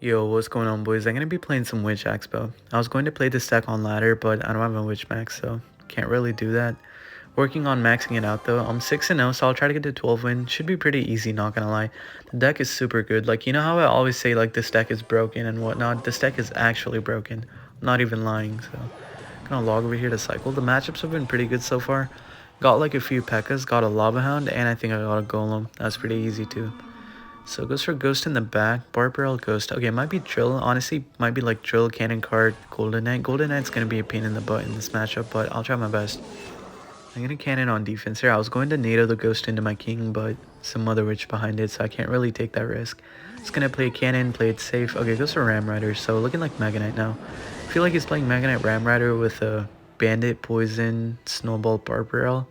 Yo, what's going on, boys? I'm gonna be playing some Witch Expo. I was going to play this deck on ladder, but I don't have a Witch max, so can't really do that. Working on maxing it out though. I'm 6-0, so I'll try to get to 12 win. Should be pretty easy, not gonna lie. The deck is super good. Like, you know how I always say like this deck is broken and whatnot? This deck is actually broken. I'm not even lying, so gonna log over here to cycle. The matchups have been pretty good so far. Got like a few P.E.K.K.A.s, got a Lava Hound, and I think I got a Golem. That's pretty easy too. So it goes for Ghost in the back, Barbarrel, Ghost. Okay, it might be Drill. Honestly, might be like Drill, Cannon Card, Golden Knight. Golden Knight's going to be a pain in the butt in this matchup, but I'll try my best. I'm going to Cannon on defense here. I was going to NATO the Ghost into my King, but some Mother Witch behind it, so I can't really take that risk. Just going to play Cannon, play it safe. Okay, goes for Ram Rider, so looking like Mega Knight now. I feel like he's playing Mega Knight Ram Rider with a Bandit, Poison, Snowball, Barbarrel,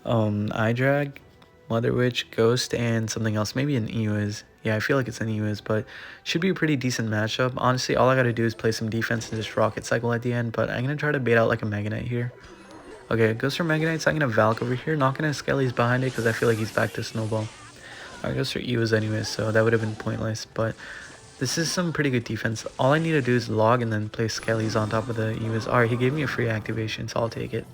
Eye Drag, Mother Witch, Ghost, and something else. Maybe an Ewiz. Yeah, I feel like it's an Ewiz, but should be a pretty decent matchup. Honestly, all I gotta do is play some defense and just Rocket Cycle at the end, but I'm gonna try to bait out like a Mega Knight here. Okay, goes for Mega Knight, so I'm gonna Valk over here. Not gonna Skelly's behind it because I feel like he's back to Snowball. Alright, goes for Ewiz anyways, so that would have been pointless, but this is some pretty good defense. All I need to do is log and then play Skelly's on top of the Ewiz. Alright, he gave me a free activation, so I'll take it.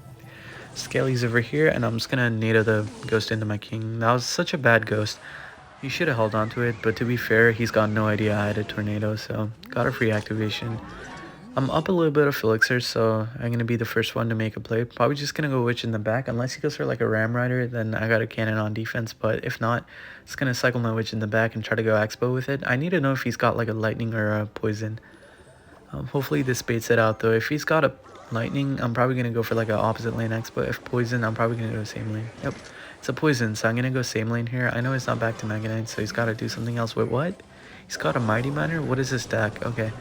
Skelly's over here, and I'm just gonna NATO the Ghost into my King. That was such a bad Ghost. He should have held on to it, but to be fair, he's got no idea I had a Tornado, so got a free activation. I'm up a little bit of Elixir, so I'm gonna be the first one to make a play. Probably just gonna go Witch in the back. Unless he goes for like a Ram Rider, then I got a Cannon on defense, but if not, it's gonna cycle my Witch in the back and try to go Expo with it. I need to know if he's got like a Lightning or a Poison. Hopefully this baits it out though. If he's got a Lightning, I'm probably going to go for like an opposite lane X, but if Poison, I'm probably going to go same lane. Yep, it's a Poison, so I'm going to go same lane here. I know he's not back to Mega Knight, so he's got to do something else. Wait, what? He's got a Mighty Miner? What is this deck? Okay.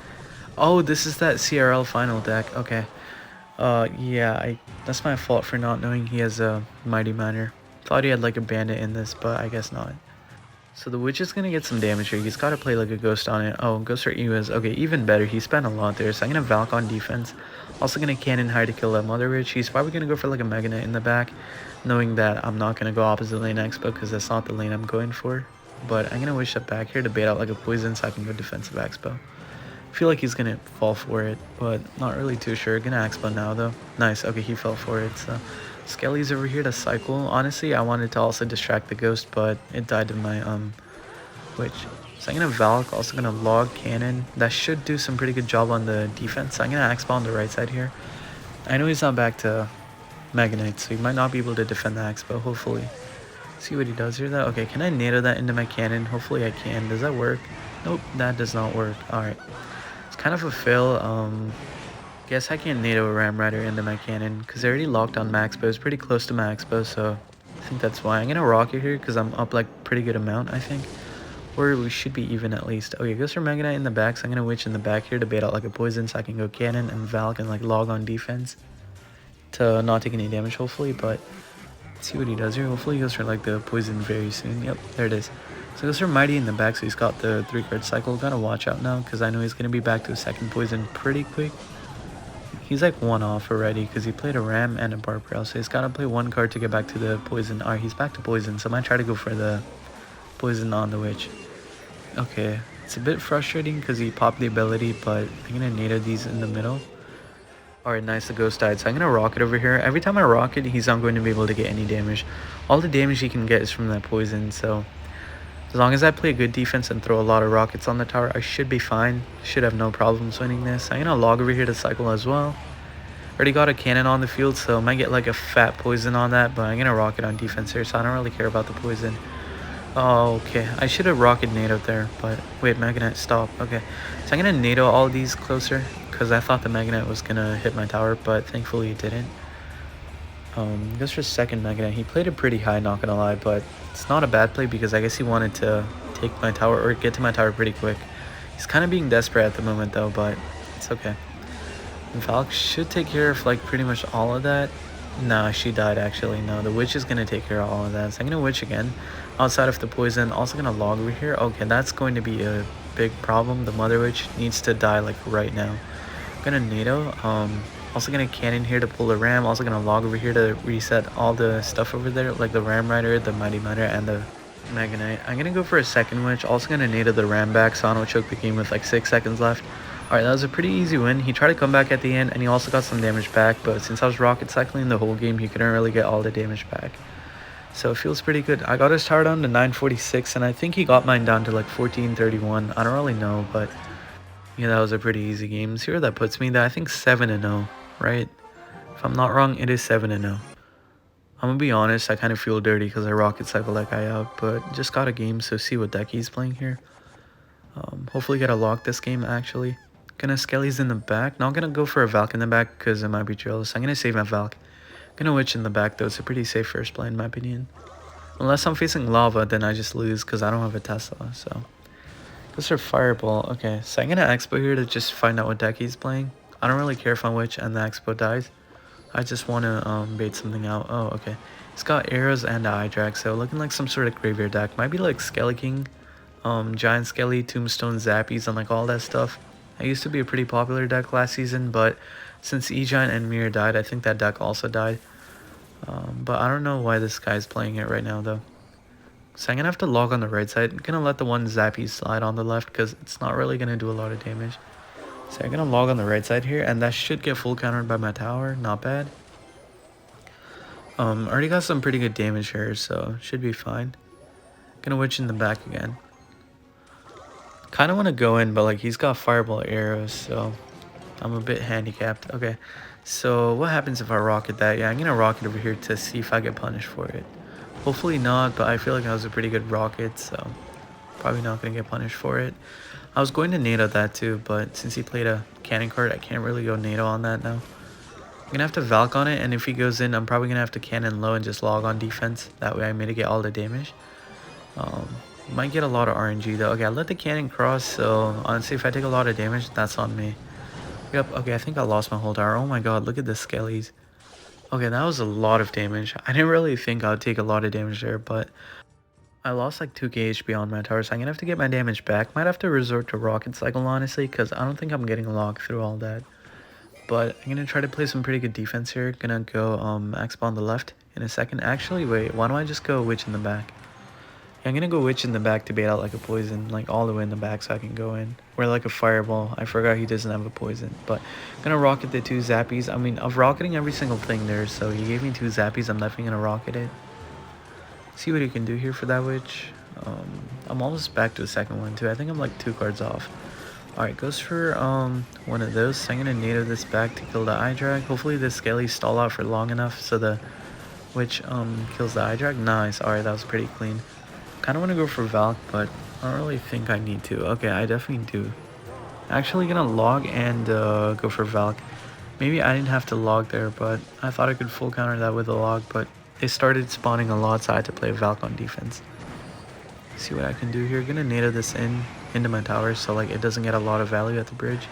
Oh, this is that CRL final deck. Okay. Yeah, that's my fault for not knowing he has a Mighty Miner. Thought he had like a Bandit in this, but I guess not. So the Witch is going to get some damage here. He's got to play like a Ghost on it. Oh, Ghost for Ewiz. Okay, even better. He spent a lot there. So I'm going to Valk on defense. Also going to Cannon High to kill that Mother Witch. He's probably going to go for like a Mega Knight in the back, knowing that I'm not going to go opposite lane Expo because that's not the lane I'm going for. But I'm going to Wish up back here to bait out like a Poison so I can go defensive Expo. I feel like he's going to fall for it, but not really too sure. Going to Expo now though. Nice. Okay, he fell for it. So Skelly's over here to cycle. Honestly, I wanted to also distract the Ghost, but it died to my Witch. So I'm gonna Valk, also gonna log Cannon. That should do some pretty good job on the defense. I'm gonna X-Bow on the right side here. I know he's not back to Mega Knight, so he might not be able to defend the X-Bow, hopefully. See what he does here though. Okay, can I NATO that into my Cannon? Hopefully I can. Does that work? Nope, that does not work. Alright. It's kind of a fail. Guess I can't NATO a Ram Rider into my Cannon because I already locked on Max, but it's pretty close to Max Bow, so I think that's why. I'm gonna Rocket here because I'm up like pretty good amount, I think. Or we should be even at least. Okay, goes for Mega Knight in the back, so I'm gonna Witch in the back here to bait out like a Poison so I can go Cannon and Valk and like log on defense to not take any damage hopefully, but let's see what he does here. Hopefully he goes for like the Poison very soon. Yep, there it is. So he goes for Mighty in the back, so he's got the 3-card cycle. Gotta watch out now because I know he's gonna be back to a second Poison pretty quick. He's like one off already because he played a Ram and a Barbarrel, so he's gotta play one card to get back to the Poison. Alright, he's back to Poison, so I might try to go for the Poison on the Witch. Okay, it's a bit frustrating because he popped the ability, but I'm gonna NATO these in the middle. Alright, nice, the Ghost died, so I'm gonna Rocket over here. Every time I Rocket, he's not going to be able to get any damage. All the damage he can get is from that Poison, so as long as I play good defense and throw a lot of Rockets on the tower, I should be fine. Should have no problems winning this. I'm gonna log over here to cycle as well. Already got a Cannon on the field, so I might get like a fat Poison on that, but I'm gonna Rocket on defense here, so I don't really care about the Poison. Oh, okay. I should have Rocket NATO there, but wait, Mega Knight, stop. Okay, so I'm gonna NATO all these closer because I thought the Mega Knight was gonna hit my tower, but thankfully it didn't. Goes for second Mega Knight. He played it pretty high, not gonna lie, but it's not a bad play because I guess he wanted to take my tower or get to my tower pretty quick. He's kind of being desperate at the moment though, but it's okay. And Valk should take care of like pretty much all of that. Nah, she died actually. No, the Witch is gonna take care of all of that. So I'm gonna Witch again outside of the Poison. Also gonna log over here. Okay, that's going to be a big problem. The Mother Witch needs to die like right now. I'm gonna NATO. Also gonna Cannon here to pull the Ram. Also gonna log over here to reset all the stuff over there, like the Ram Rider, the Mighty Miner, and the Mega Knight. I'm gonna go for a second witch. Also gonna native the ram back so I don't choke the game with like 6 seconds left. Alright, that was a pretty easy win. He tried to come back at the end and he also got some damage back, but since I was rocket cycling the whole game, he couldn't really get all the damage back. So it feels pretty good. I got his tower down to 946 and I think he got mine down to like 1431. I don't really know, but yeah, that was a pretty easy game. See where that puts me? That I think 7-0, right? If I'm not wrong, it is 7-0. I'm gonna be honest, I kind of feel dirty because I rocket cycle that guy out, but just got a game, so see what deck he's playing here. Hopefully get a lock this game, actually. Gonna Skelly's in the back. Not gonna go for a Valk in the back because it might be jealous. I'm gonna save my Valk. Gonna Witch in the back though. It's a pretty safe first play in my opinion. Unless I'm facing Lava, then I just lose because I don't have a Tesla, so. Goes for Fireball. Okay, so I'm gonna Expo here to just find out what deck he's playing. I don't really care if I Witch and the Expo dies. I just want to bait something out. Oh, okay. It's got arrows and eye drag, so looking like some sort of graveyard deck. Might be like Skelly King, Giant Skelly, Tombstone, Zappies, and like all that stuff. It used to be a pretty popular deck last season, but since E-Giant and Mirror died, I think that deck also died. But I don't know why this guy's playing it right now, though. So I'm going to have to log on the right side. I'm going to let the one Zappy slide on the left because it's not really going to do a lot of damage. So I'm going to log on the right side here, and that should get full countered by my tower. Not bad. Already got some pretty good damage here, so should be fine. Gonna Witch in the back again. Kind of want to go in, but like he's got Fireball arrows, so I'm a bit handicapped. Okay, so what happens if I rocket that? Yeah, I'm going to rocket over here to see if I get punished for it. Hopefully not, but I feel like that was a pretty good rocket, so probably not going to get punished for it. I was going to NATO that too, but since he played a cannon card, I can't really go NATO on that now. I'm going to have to Valk on it, and if he goes in, I'm probably going to have to cannon low and just log on defense. That way I mitigate all the damage. Might get a lot of RNG though. Okay, I let the cannon cross, so honestly, if I take a lot of damage, that's on me. Yep, okay, I think I lost my whole tower. Oh my god, look at the skellies. Okay, that was a lot of damage. I didn't really think I would take a lot of damage there, but I lost like 2k HP on my tower, so I'm gonna have to get my damage back. Might have to resort to Rocket Cycle, honestly, because I don't think I'm getting locked through all that. But I'm gonna try to play some pretty good defense here. Gonna go Expo on the left in a second. Actually, wait, why don't I just go Witch in the back? Yeah, I'm gonna go Witch in the back to bait out like a poison, like all the way in the back so I can go in. Or like a Fireball. I forgot he doesn't have a poison. But I'm gonna rocket the 2 Zappies. I mean, I'm rocketing every single thing there, so he gave me 2 Zappies. I'm definitely gonna rocket it. See what he can do here for that Witch. I'm almost back to the second one too. I think I'm like 2 cards off. Alright, goes for one of those. So I'm gonna NATO this back to kill the eye drag. Hopefully the Skelly stall out for long enough so the Witch kills the eye drag. Nice. Alright, that was pretty clean. Kinda wanna go for Valk, but I don't really think I need to. Okay, I definitely do. Actually gonna log and go for Valk. Maybe I didn't have to log there, but I thought I could full counter that with a log, but they started spawning a lot, so I had to play Valk on defense. See what I can do here. Gonna NATO this into my tower, so like it doesn't get a lot of value at the bridge.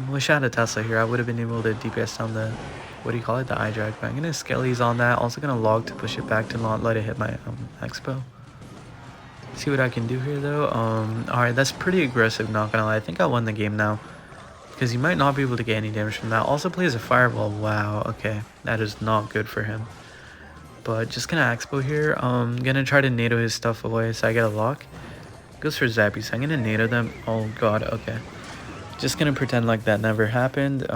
Wish I had a Tesla here. I would have been able to DPS down the, what do you call it, the eye drag. But I'm gonna Skellies on that. Also gonna log to push it back to not let it hit my Expo. See what I can do here though. Alright, that's pretty aggressive, not gonna lie. I think I won the game now, because he might not be able to get any damage from that. Also plays a Fireball. Wow, okay, that is not good for him. But just gonna Expo here. Gonna try to NATO his stuff away so I get a lock. Goes for Zappy, so I'm gonna NATO them. Oh god, okay. Just gonna pretend like that never happened.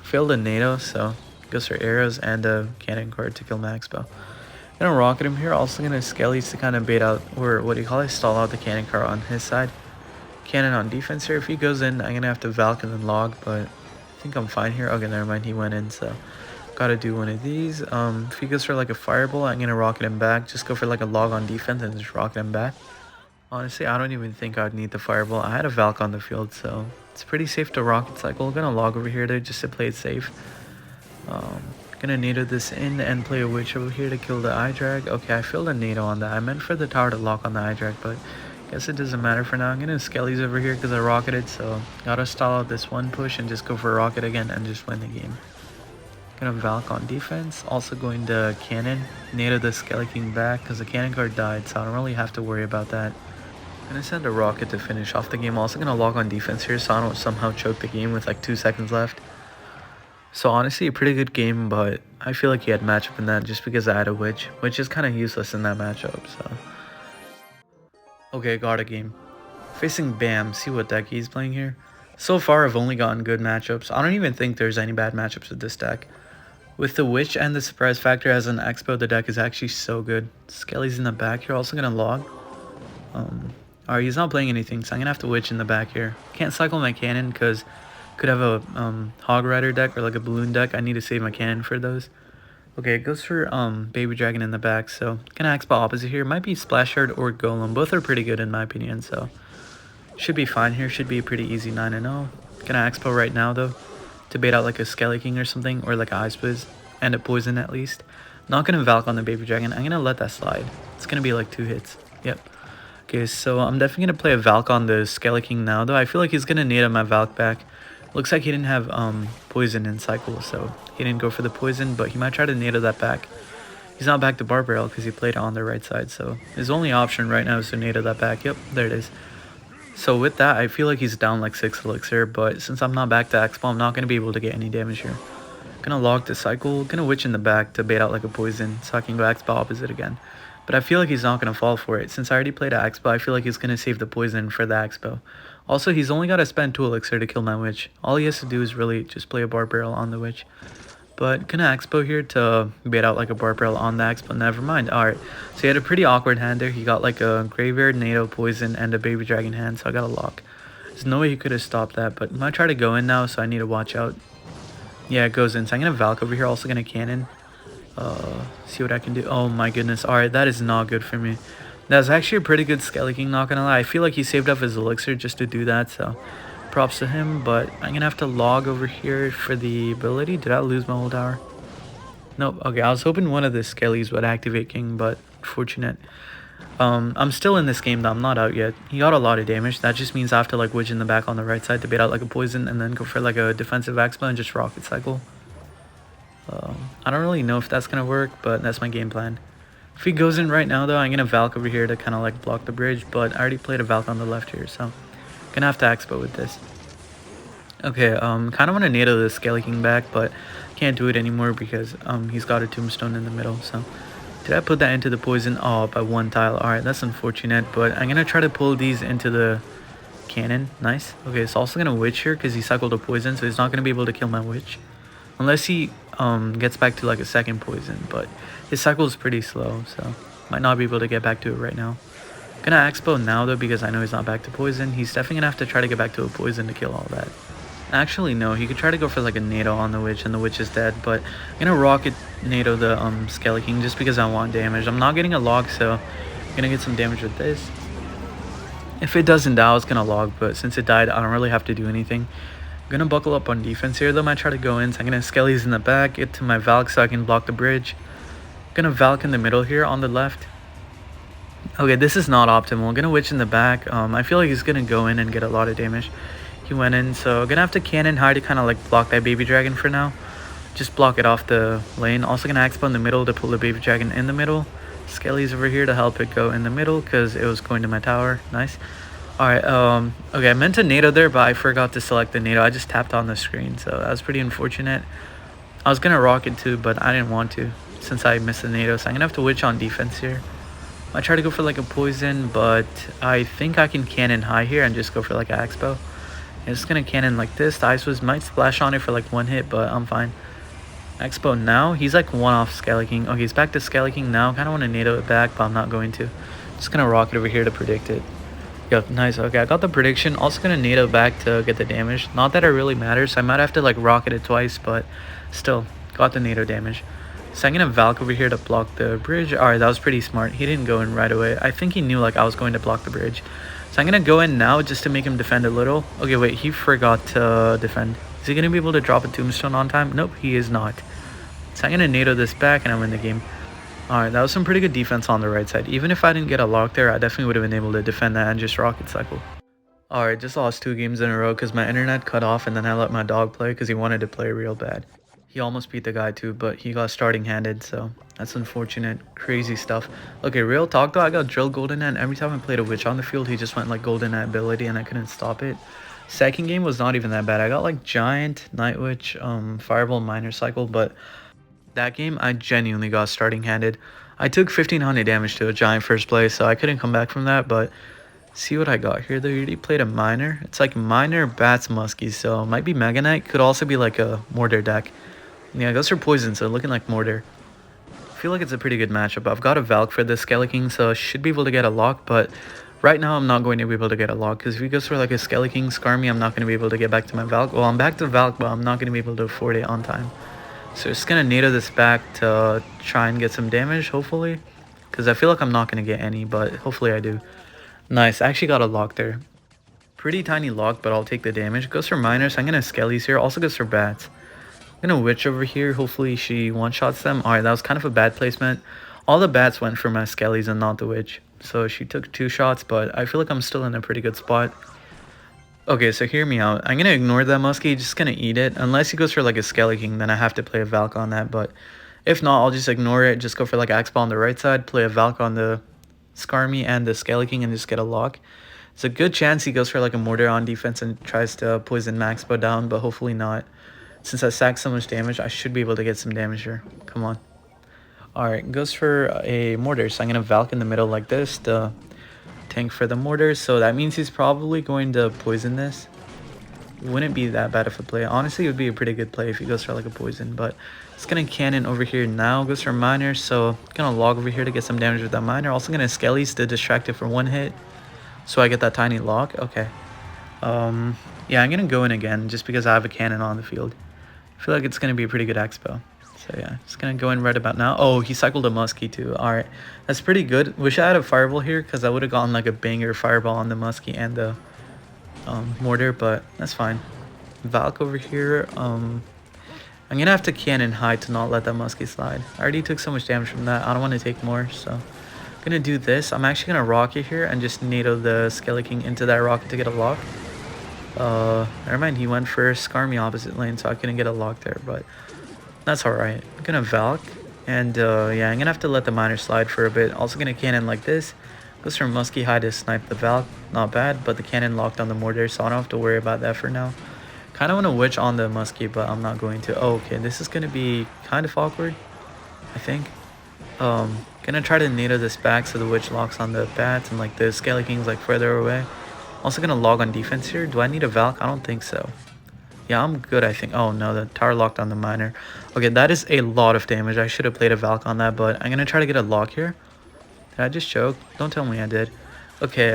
Failed a NATO, so goes for arrows and a cannon card to kill my Expo. Gonna rocket him here. Also gonna Skellies to kind of bait out, or what do you call it, stall out the cannon card on his side. Cannon on defense here. If he goes in, I'm gonna have to Valk and then log, but I think I'm fine here. Okay, never mind, he went in, so gotta do one of these. If he goes for like a Fireball, I'm gonna rocket him back. Just go for like a log on defense and just rocket him back. Honestly, I don't even think I'd need the Fireball. I had a Valk on the field, so it's pretty safe to Rocket Cycle. Gonna log over here to just to play it safe. Gonna NATO this in and play a Witch over here to kill the eye drag. Okay, I failed a NATO on that. I meant for the tower to lock on the eye drag, but guess it doesn't matter for now. I'm gonna Skellies over here because I rocketed, so gotta stall out this one push and just go for a rocket again and just win the game. Gonna Valk on defense. Also going to cannon. NATO the Skelly King back because the cannon card died, so I don't really have to worry about that. Gonna send a rocket to finish off the game. Also gonna log on defense here so I don't somehow choke the game with like 2 seconds left. So honestly, a pretty good game, but I feel like he had matchup in that just because I had a Witch, which is kind of useless in that matchup. So Okay, got a game. Facing Bam, see what deck he's playing here. So far, I've only gotten good matchups. I don't even think there's any bad matchups with this deck. With the Witch and the Surprise Factor as an Expo, the deck is actually so good. Skelly's in the back here, also gonna log. Alright, he's not playing anything, so I'm gonna have to Witch in the back here. Can't cycle my cannon because could have a Hog Rider deck or like a Balloon deck. I need to save my cannon for those. Okay, it goes for Baby Dragon in the back, so gonna Expo opposite here. Might be Splash Shard or Golem. Both are pretty good in my opinion, so should be fine here. Should be a pretty easy 9-0. Gonna Expo right now though to bait out like a Skelly King or something, or like a Ice Blizz and a Poison at least. Not gonna Valk on the Baby Dragon. I'm gonna let that slide. It's gonna be like 2 hits. Yep. Okay, so I'm definitely gonna play a Valk on the Skelly King now though. I feel like he's gonna need my Valk back. Looks like he didn't have Poison in cycle, so he didn't go for the Poison, but he might try to NATO that back. He's not back to Bar Barrel because he played it on the right side, so his only option right now is to NATO that back. Yep, there it is. So with that, I feel like he's down like 6 elixir, but since I'm not back to Expo, I'm not going to be able to get any damage here. Gonna log the cycle, gonna Witch in the back to bait out like a Poison so I can go Expo opposite again. But I feel like he's not going to fall for it. Since I already played an Expo, I feel like he's going to save the Poison for the Expo. Also, he's only got to spend 2 elixir to kill my Witch. All he has to do is really just play a Bar Barrel on the Witch. But gonna Expo here to bait out like a Bar Barrel on the Expo. Never mind. Alright, so he had a pretty awkward hand there. He got like a Graveyard, NATO, Poison, and a Baby Dragon hand, so I got a lock. There's no way he could have stopped that, but I might try to go in now, so I need to watch out. Yeah, it goes in. So I'm gonna Valk over here, also gonna Cannon. See what I can do. Oh my goodness. Alright, that is not good for me. That's actually a pretty good Skelly King, not gonna lie. I feel like he saved up his elixir just to do that, so props to him. But I'm gonna have to log over here for the ability. Did I lose my whole tower? Nope. Okay, I was hoping one of the Skellies would activate King, but unfortunate. I'm still in this game though. I'm not out yet. He got a lot of damage. That just means I have to like Witch in the back on the right side to bait out like a Poison and then go for like a defensive Expo and just Rocket Cycle. I don't really know if that's gonna work, but that's my game plan. If he goes in right now though, I'm gonna Valk over here to kind of like block the bridge, but I already played a Valk on the left here, so gonna have to Expo with this. Okay, kind of want to NATO the Skelly King back, but can't do it anymore because he's got a Tombstone in the middle. So did I put that into the Poison? Oh, by 1 tile. Alright, that's unfortunate, but I'm gonna try to pull these into the cannon. Nice. Okay, it's also gonna Witch here because he cycled a Poison, so he's not gonna be able to kill my Witch unless he gets back to like a second Poison, but his cycle is pretty slow, so might not be able to get back to it right now. Gonna Expo now though because I know he's not back to Poison. He's definitely gonna have to try to get back to a Poison to kill all that. Actually no, he could try to go for like a NATO on the Witch and the Witch is dead, but I'm gonna Rocket NATO the Skelly King just because I want damage. I'm not getting a log, so I'm gonna get some damage with this. If it doesn't die, I was gonna log, but since it died, I don't really have to do anything. I'm gonna buckle up on defense here though. I might try to go in, so I'm gonna Skelly's in the back, get to my Valk so I can block the bridge. I'm gonna Valk in the middle here on the left. Okay, this is not optimal. I'm gonna Witch in the back. I feel like he's gonna go in and get a lot of damage. He went in, so I'm gonna have to Cannon high to kind of like block that Baby Dragon for now. Just block it off the lane. Also gonna Expo in the middle to pull the Baby Dragon in the middle. Skelly's over here to help it go in the middle because it was going to my tower. Nice. Alright, okay, I meant to NATO there, but I forgot to select the NATO. I just tapped on the screen, so that was pretty unfortunate. I was gonna Rocket too, but I didn't want to since I missed the NATO, so I'm gonna have to Witch on defense here. I try to go for like a Poison, but I think I can Cannon high here and just go for like an Expo. I'm just gonna Cannon like this. The Ice Wiz might splash on it for like 1 hit, but I'm fine. Expo now. He's like 1 off Skelly King. Okay, he's back to Skelly King now. Kind of want to NATO it back, but I'm not going to. Just gonna Rocket over here to predict it. Yep, nice. Okay, I got the prediction. Also gonna NATO back to get the damage. Not that it really matters. I might have to like Rocket it twice, but still got the NATO damage. So I'm gonna Valk over here to block the bridge. Alright, that was pretty smart. He didn't go in right away. I think he knew like I was going to block the bridge. So I'm gonna go in now just to make him defend a little. Okay, wait, he forgot to defend. Is he gonna be able to drop a Tombstone on time? Nope, he is not. So I'm gonna NATO this back and I win the game. Alright, that was some pretty good defense on the right side. Even if I didn't get a lock there, I definitely would have been able to defend that and just Rocket Cycle. Alright, just lost 2 games in a row because my internet cut off and then I let my dog play because he wanted to play real bad. He almost beat the guy too, but he got starting handed, so that's unfortunate. Crazy stuff. Okay, real talk though, I got drilled Golden Knight. Every time I played a Witch on the field, he just went like Golden Knight ability and I couldn't stop it. Second game was not even that bad. I got like Giant, Night Witch, Fireball, Minor Cycle, but that game I genuinely got starting handed. I took 1500 damage to a Giant first play, so I couldn't come back from that, but See what I got here though. He already played a miner. It's like miner, bats, muskie. So it might be Mega Knight. Could also be like a mortar deck. Yeah, it goes for poison, so looking like mortar. I feel like it's a pretty good matchup. I've got a Valk for the Skeleking, so I should be able to get a lock, but right now I'm not going to be able to get a lock, because if he goes for like a Skeleking Skarmy, I'm not going to be able to get back to my Valk. Well, I'm back to Valk, but I'm not going to be able to afford it on time. So just going to NATO this back to try and get some damage, hopefully, because I feel like I'm not going to get any, but hopefully I do. Nice, I actually got a lock there. Pretty tiny lock, but I'll take the damage. Goes for miners, I'm going to Skellies here, also goes for bats. I'm gonna witch over here. Hopefully she one-shots them. Alright, that was kind of a bad placement. All the bats went for my skellies and not the witch. So she took 2 shots, but I feel like I'm still in a pretty good spot. Okay, so hear me out. I'm gonna ignore that muskie, just gonna eat it. Unless he goes for like a Skelly King, then I have to play a Valk on that. But if not, I'll just ignore it. Just go for like Axe Ball on the right side, play a Valk on the Skarmy and the Skelly King and just get a lock. It's a good chance he goes for like a Mortar on defense and tries to poison Maxpo down, but hopefully not. Since I sacked so much damage, I should be able to get some damage here. Come on. Alright, goes for a mortar. So I'm going to Valk in the middle like this to tank for the mortar. So that means he's probably going to poison this. It wouldn't be that bad of a play. Honestly, it would be a pretty good play if he goes for like a poison. But it's going to cannon over here now. Goes for miner. So going to log over here to get some damage with that miner. Also going to skellies to distract it for 1 hit. So I get that tiny lock. Okay. Yeah, I'm going to go in again just because I have a cannon on the field. I feel like it's going to be a pretty good expo. So yeah, just going to go in right about now. Oh, he cycled a muskie too. Alright, that's pretty good. Wish I had a fireball here because I would have gotten like a banger fireball on the muskie and the mortar, but that's fine. Valk over here. I'm going to have to cannon high to not let that muskie slide. I already took so much damage from that. I don't want to take more, so I'm going to do this. I'm actually going to rocket here and just NATO the Skelly King into that rocket to get a lock. Never mind, he went for Skarmy opposite lane, so I couldn't get a lock there, but that's alright. I'm gonna Valk, and yeah, I'm gonna have to let the miner slide for a bit. Also gonna cannon like this. Goes for Muskie High to snipe the Valk. Not bad, but the cannon locked on the mortar, so I don't have to worry about that for now. Kind of want to witch on the Muskie, but I'm not going to. Oh, okay, this is gonna be kind of awkward, I think. Gonna try to NATO this back so the witch locks on the bats, and like the Skelly King's like further away. Also gonna log on defense here. Do I need a Valk? I don't think so. Yeah, I'm good, I think. Oh no, the tower locked on the miner. Okay, that is a lot of damage. I should have played a Valk on that, but I'm gonna try to get a lock here. Did I just choke? Don't tell me I did. Okay,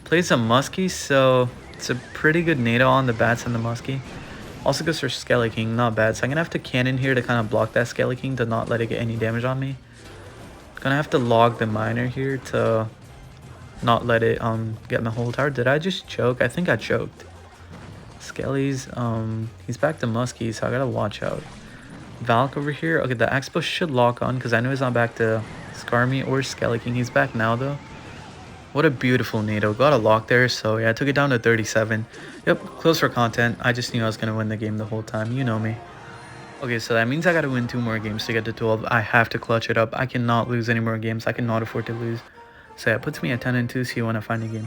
played some muskie, so it's a pretty good NATO on the bats and the muskie. Also goes for Skelly King, not bad. So I'm gonna have to cannon here to kind of block that Skelly King to not let it get any damage on me. Gonna have to log the miner here to not let it get my whole tower. Did I just choke? I think I choked. Skelly's he's back to muskie, so I gotta watch out. Valk over here. Okay, the Expo should lock on because I know he's not back to Skarmy or Skelly King. He's back now though. What a beautiful NATO. Got a lock there, so yeah, I took it down to 37. Yep, close for content. I just knew I was gonna win the game the whole time. You know me. Okay, so that means I gotta win 2 more games to get to 12. I have to clutch it up. I cannot lose any more games. I cannot afford to lose. So yeah, it puts me at 10-2, so you want to find a game.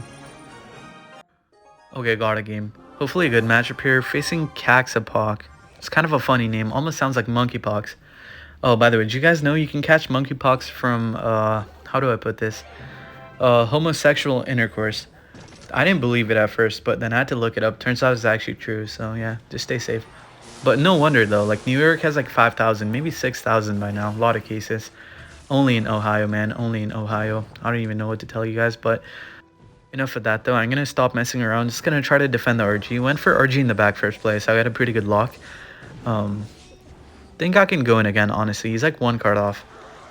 Okay, got a game. Hopefully a good matchup here. Facing Caxapox. It's kind of a funny name. Almost sounds like monkeypox. Oh, by the way, did you guys know you can catch monkeypox from, how do I put this? Homosexual intercourse. I didn't believe it at first, but then I had to look it up. Turns out it's actually true, so yeah, just stay safe. But no wonder though, like New York has like 5,000, maybe 6,000 by now. A lot of cases. Only in Ohio, man. Only in Ohio. I don't even know what to tell you guys, but enough of that, though. I'm going to stop messing around. Just going to try to defend the RG. Went for RG in the back first place. I got a pretty good lock. Think I can go in again, honestly. He's like 1 card off.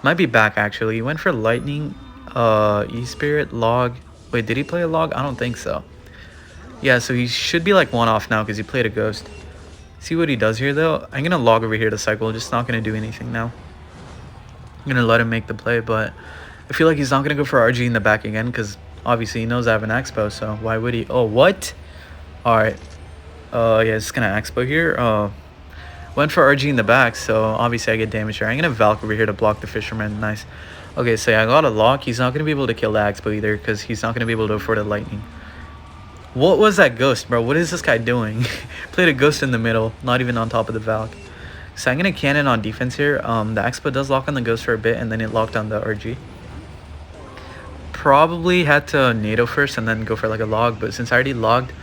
Might be back, actually. He went for Lightning, E-Spirit, Log. Wait, did he play a Log? I don't think so. Yeah, so he should be like 1 off now because he played a Ghost. See what he does here, though? I'm going to Log over here to cycle. Just not going to do anything now. I'm going to let him make the play, but I feel like he's not going to go for RG in the back again because obviously he knows I have an Expo, so why would he? Oh, what? Alright. Yeah, just going to Expo here. Went for RG in the back, so obviously I get damage here. I'm going to Valk over here to block the Fisherman. Nice. Okay, so yeah, I got a lock. He's not going to be able to kill the Expo either because he's not going to be able to afford a Lightning. What was that Ghost, bro? What is this guy doing? Played a Ghost in the middle, not even on top of the Valk. So I'm going to cannon on defense here. The Expo does lock on the Ghost for a bit, and then it locked on the RG. probably had to NATO first and then go for like a log, but since I already logged,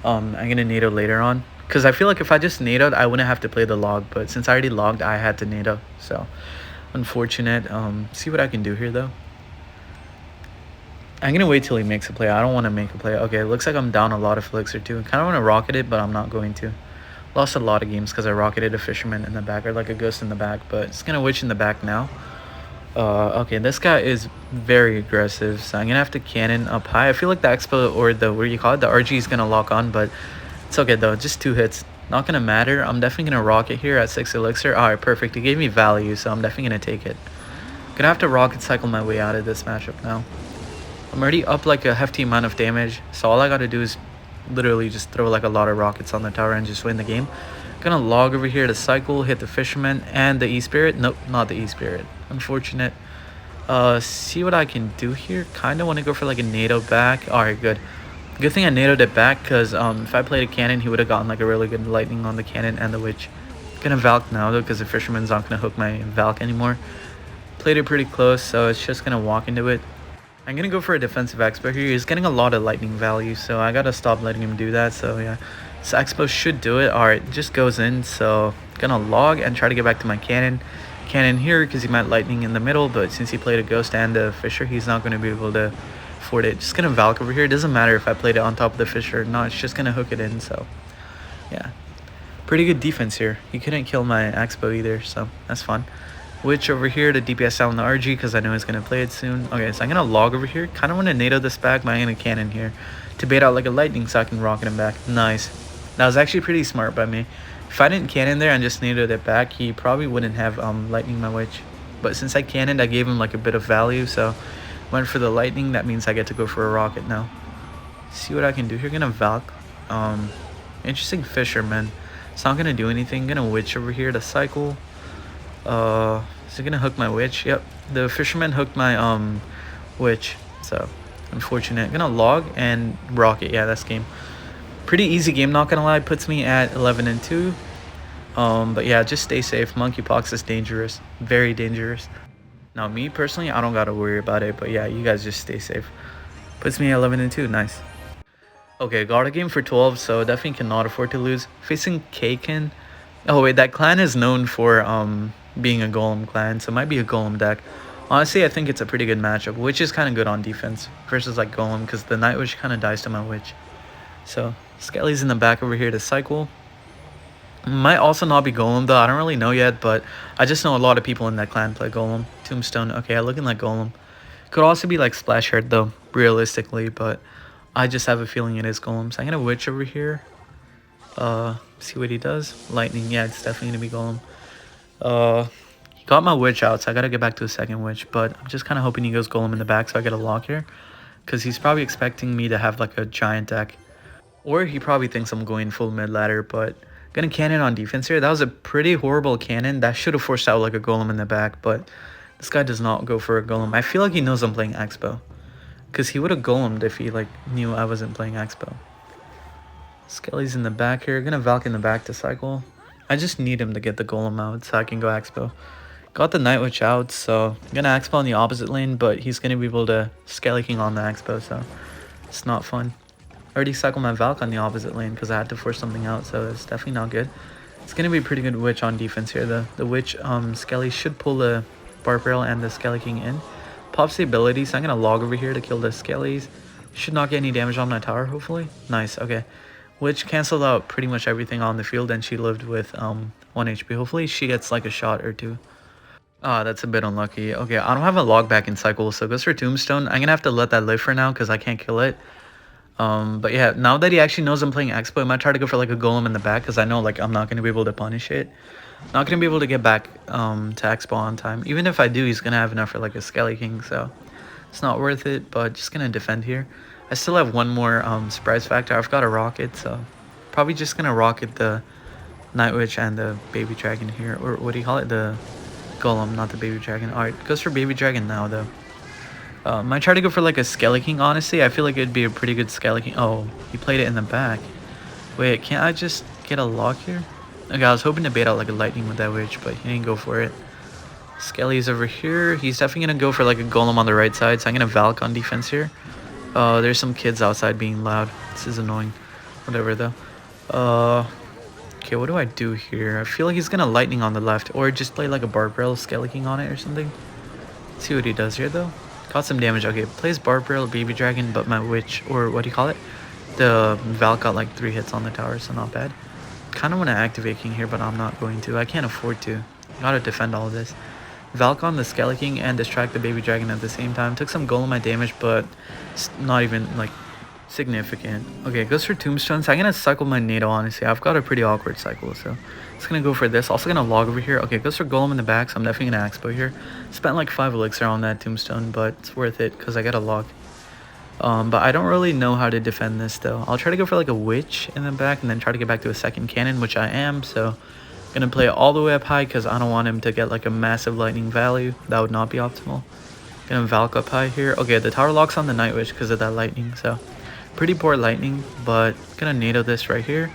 I'm gonna NATO later on. Because I feel like if I just NATO'd, I wouldn't have to play the log, but since I already logged, I had to NATO. So, unfortunate. See what I can do here, though. I'm gonna wait till he makes a play. I don't want to make a play. Okay, it looks like I'm down a lot of elixir, too. Kind of want to rocket it, but I'm not going to. Lost a lot of games because I rocketed a fisherman in the back, or like a ghost in the back, but it's gonna witch in the back now. Okay, this guy is very aggressive, so I'm gonna have to cannon up high. I feel like the expo, or the, what do you call it, the RG is gonna lock on, but it's okay though, just 2 hits. Not gonna matter. I'm definitely gonna rocket here at 6 elixir. Alright, perfect. He gave me value, so I'm definitely gonna take it. Gonna have to rocket cycle my way out of this matchup now. I'm already up like a hefty amount of damage, so all I gotta do is literally just throw like a lot of rockets on the tower and just win the game. Gonna log over here to cycle, hit the fisherman and the E-Spirit. Nope, not the E-Spirit. Unfortunate. See what I can do here. Kind of want to go for like a NATO back. Alright, good. Good thing I NATO'd it back, because if I played a cannon, he would have gotten like a really good lightning on the cannon and the witch. Gonna Valk now though, because the fisherman's not gonna hook my Valk anymore. Played it pretty close, so it's just gonna walk into it. I'm gonna go for a defensive expo here. He's getting a lot of lightning value, so I gotta stop letting him do that. So yeah, this expo should do it. Alright, just goes in, so gonna log and try to get back to my cannon. Cannon here, because he might lightning in the middle, but since he played a ghost and a fisher, he's not gonna be able to afford it. Just gonna Valk over here. It doesn't matter if I played it on top of the fisher or not, it's just gonna hook it in. So yeah, pretty good defense here. He couldn't kill my expo either, so that's fun. Witch over here to DPS out on the RG, because I know he's gonna play it soon. Okay, so I'm gonna log over here. Kind of want to NATO this back, but I'm gonna cannon here to bait out like a lightning so I can rocket him back. Nice. That was actually pretty smart by me. If I didn't cannon there and just NATO'd it back, he probably wouldn't have lightning my witch. But since I cannoned, I gave him like a bit of value, so went for the lightning. That means I get to go for a rocket now. See what I can do here. Gonna Valk. Interesting fisherman. It's not gonna do anything. Gonna witch over here to cycle. Is it gonna hook my witch? Yep. The fisherman hooked my witch. So unfortunate. Gonna log and rocket. Yeah, that's game. Pretty easy game, not gonna lie. Puts me at 11-2. But yeah, just stay safe. Monkeypox is dangerous, very dangerous. Now me personally, I don't gotta worry about it, but yeah, you guys just stay safe. Puts me at 11-2. Nice. Okay, got a game for 12, so definitely cannot afford to lose. Facing Kaken. Oh wait, that clan is known for being a golem clan, so it might be a golem deck. Honestly, I think it's a pretty good matchup, which is kind of good on defense versus like golem, because the night witch kind of dies to my witch. So Skelly's in the back over here to cycle. Might also not be golem though, I don't really know yet, but I just know a lot of people in that clan play golem. Tombstone, okay, I'm looking like golem. Could also be like splash heart though, realistically, but I just have a feeling it is golem. So I'm gonna witch over here. See what he does. Lightning, yeah, it's definitely gonna be golem. He got my witch out, so I gotta get back to a second witch, but I'm just kind of hoping he goes golem in the back so I get a lock here, because he's probably expecting me to have like a giant deck. Or he probably thinks I'm going full mid ladder, but gonna cannon on defense here. That was a pretty horrible cannon. That should have forced out like a golem in the back, but this guy does not go for a golem. I feel like he knows I'm playing Expo, because he would have golemed if he like knew I wasn't playing Expo. Skelly's in the back here. Gonna Valk in the back to cycle. I just need him to get the golem out so I can go Expo. Got the Night Witch out, so I'm gonna Expo on the opposite lane, but he's gonna be able to Skelly King on the Expo, so it's not fun. Already cycled my Valk on the opposite lane because I had to force something out, so it's definitely not good. It's gonna be a pretty good witch on defense here. The witch Skelly should pull the Barb Barrel and the Skelly King in. Pops the ability, so I'm gonna log over here to kill the Skellies. Should not get any damage on my tower, hopefully. Nice, okay. Witch canceled out pretty much everything on the field, and she lived with 1 HP. Hopefully she gets like a shot or two. Ah, that's a bit unlucky. Okay, I don't have a log back in cycle, so goes for Tombstone. I'm gonna have to let that live for now because I can't kill it. But yeah, now that he actually knows I'm playing Expo, I might try to go for like a golem in the back, because I know like I'm not gonna be able to punish it. Not gonna be able to get back to Expo on time. Even if I do, he's gonna have enough for like a Skelly King, so it's not worth it. But just gonna defend here. I still have one more surprise factor. I've got a rocket, so probably just gonna rocket the Night Witch and the Baby Dragon here, or what do you call it? The Golem, not the Baby Dragon. Alright, goes for Baby Dragon now though. Might try to go for like a Skelly King, honestly. I feel like it'd be a pretty good Skelly King. Oh, he played it in the back. Wait, can't I just get a lock here? Okay, I was hoping to bait out like a lightning with that witch, but he didn't go for it. Skelly's over here. He's definitely gonna go for like a golem on the right side, so I'm gonna Valk on defense here. There's some kids outside being loud. This is annoying. Whatever though. Okay, what do I do here? I feel like he's gonna lightning on the left, or just play like a Barbarella Skelly King on it or something. Let's see what he does here though. Got some damage. Okay, plays Barbarella Baby Dragon, but my witch, or what do you call it? The Valk got like 3 hits on the tower, so not bad. Kind of want to activate King here, but I'm not going to. I can't afford to. Gotta defend all of this. Valk on the Skelly King and distract the Baby Dragon at the same time. Took some Golem damage, but it's not even like significant. Okay, goes for Tombstone. So I'm gonna cycle my NATO, honestly. I've got a pretty awkward cycle, so it's gonna go for this. Also gonna log over here. Okay, goes for Golem in the back, so I'm definitely gonna Expo here. Spent like 5 elixir on that Tombstone, but it's worth it because I got a log. But I don't really know how to defend this though. I'll try to go for like a witch in the back and then try to get back to a second cannon, which I am. So gonna play it all the way up high because I don't want him to get like a massive lightning value. That would not be optimal. Gonna Valk up high here. Okay, the tower locks on the Night Witch because of that lightning. So pretty poor lightning, but gonna NATO this right here.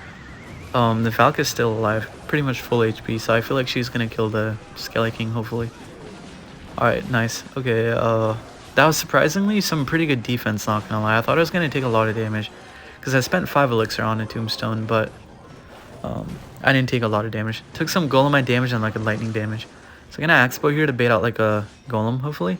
The Valk is still alive, pretty much full HP. So I feel like she's gonna kill the Skelly King hopefully. All right, nice. Okay, that was surprisingly some pretty good defense, not gonna lie. I thought I was gonna take a lot of damage because I spent 5 elixir on a Tombstone, but I didn't take a lot of damage. Took some Golemite damage and like a lightning damage. So I'm gonna Expo here to bait out like a Golem, hopefully.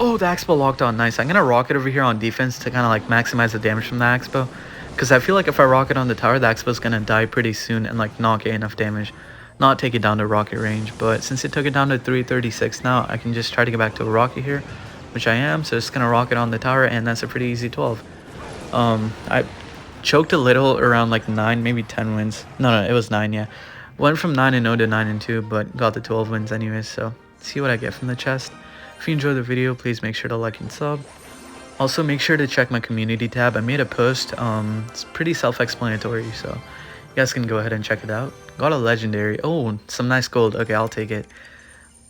Oh, the Expo locked on, nice. I'm gonna rocket over here on defense to kind of like maximize the damage from the Expo. Because I feel like if I rocket on the tower, the Expo's gonna die pretty soon and like not get enough damage. Not take it down to rocket range, but since it took it down to 336 now, I can just try to get back to a rocket here, which I am. So it's gonna rocket on the tower, and that's a pretty easy 12. I choked a little around like 9, maybe 10 wins. No, it was 9, yeah. Went from 9-0 to 9-2, but got the 12 wins anyways. So see what I get from the chest. If you enjoyed the video, please make sure to like and sub. Also, make sure to check my community tab. I made a post. It's pretty self-explanatory, so you guys can go ahead and check it out. Got a legendary. Oh, some nice gold. Okay, I'll take it.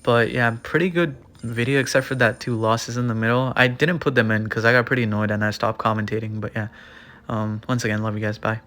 But yeah, pretty good video except for that 2 losses in the middle. I didn't put them in because I got pretty annoyed and I stopped commentating. But yeah, once again, love you guys. Bye.